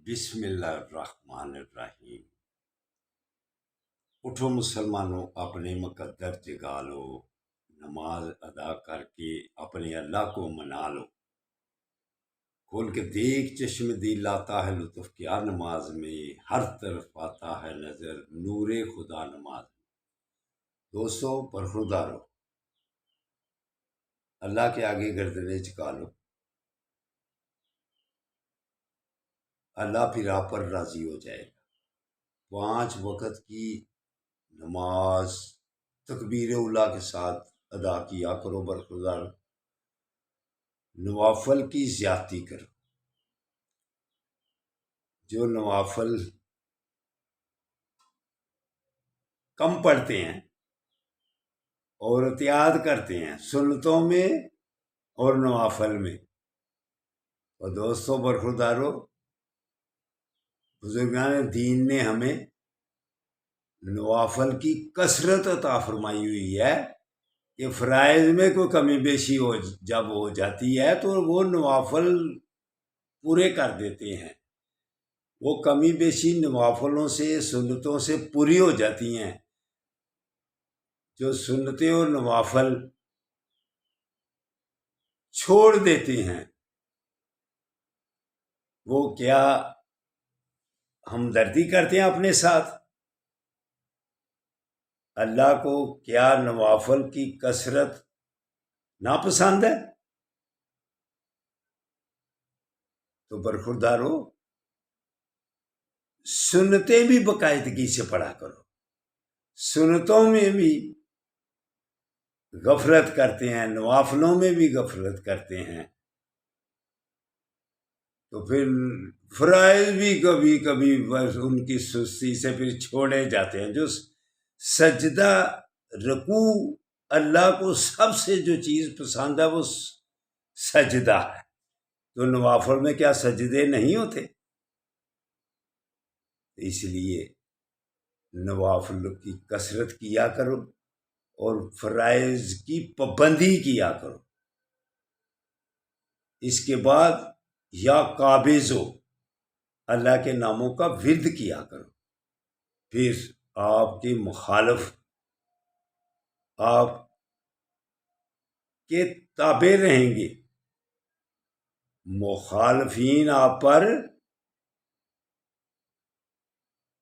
بسم اللہ الرحمن الرحیم۔ اٹھو مسلمانوں، اپنے مقدر جگا لو، نماز ادا کر کے اپنے اللہ کو منا لو۔ کھول کے دیکھ چشم دل آتا ہے لطف کیا نماز میں، ہر طرف آتا ہے نظر نور خدا نماز میں۔ دوستو برخوردارو، اللہ کے آگے گردنیں جھکا لو، اللہ پھر آپ پر راضی ہو جائے گا۔ 5 وقت کی نماز تکبیر اولیٰ کے ساتھ ادا کیا کرو برخوردار، نوافل کی زیادتی کرو۔ جو نوافل کم پڑھتے ہیں اور احتیاط کرتے ہیں سنتوں میں اور نوافل میں، اور دوستوں برخوردارو، بزرگان دین نے ہمیں نوافل کی کثرت عطا فرمائی ہوئی ہے کہ فرائض میں کوئی کمی بیشی جب ہو جاتی ہے تو وہ نوافل پورے کر دیتے ہیں۔ وہ کمی بیشی نوافلوں سے سنتوں سے پوری ہو جاتی ہیں۔ جو سنتیں اور نوافل چھوڑ دیتے ہیں وہ کیا ہمدردی کرتے ہیں اپنے ساتھ؟ اللہ کو کیا نوافل کی کثرت ناپسند ہے؟ تو برخوردارو، سنتیں بھی باقاعدگی سے پڑھا کرو۔ سنتوں میں بھی غفلت کرتے ہیں، نوافلوں میں بھی غفلت کرتے ہیں، تو پھر فرائض بھی کبھی کبھی بس ان کی سستی سے پھر چھوڑے جاتے ہیں۔ جو سجدہ رکوع اللہ کو سب سے جو چیز پسند ہے وہ سجدہ ہے، تو نوافل میں کیا سجدے نہیں ہوتے؟ اس لیے نوافل کی کثرت کیا کرو اور فرائض کی پابندی کیا کرو۔ اس کے بعد یا قابض ہو، اللہ کے ناموں کا ورد کیا کرو، پھر آپ کے مخالف آپ کے تابع رہیں گے، مخالفین آپ پر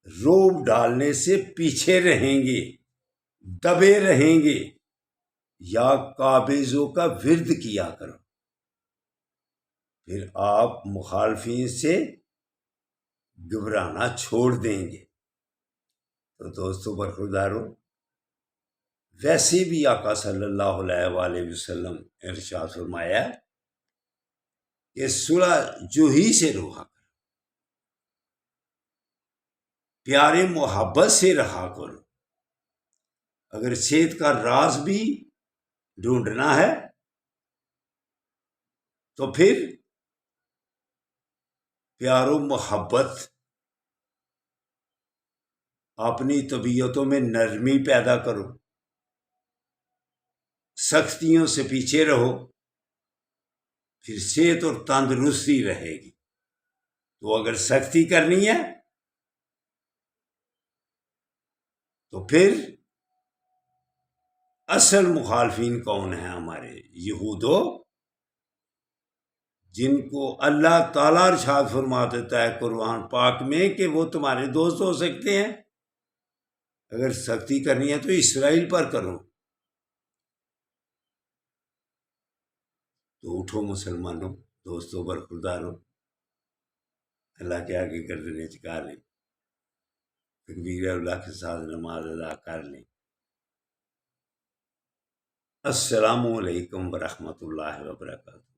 روب ڈالنے سے پیچھے رہیں گے، دبے رہیں گے۔ یا قابضوں کا ورد کیا کرو، پھر آپ مخالفین سے گھبرانا چھوڑ دیں گے۔ تو دوستو برخوردارو، ویسے بھی آقا صلی اللہ علیہ وآلہ وسلم ارشاد فرمایا کہ صلح جوہی سے رہا کرو، پیارے محبت سے رہا کرو۔ اگر صحت کا راز بھی ڈھونڈنا ہے تو پھر پیار و محبت، اپنی طبیعتوں میں نرمی پیدا کرو، سختیوں سے پیچھے رہو، پھر صحت اور تندرستی رہے گی۔ تو اگر سختی کرنی ہے تو پھر اصل مخالفین کون ہیں؟ ہمارے یہودو، جن کو اللہ تعالیٰ ارشاد فرما دیتا ہے قرآن پاک میں کہ وہ تمہارے دوست ہو سکتے ہیں۔ اگر سختی کرنی ہے تو اسرائیل پر کرو۔ تو اٹھو مسلمانوں، دوستوں برخورداروں، اللہ کے آگے گردنیں جھکا لیں، تکبیر اللہ کے ساتھ نماز ادا کر لیں۔ السلام علیکم ورحمۃ اللہ وبرکاتہ۔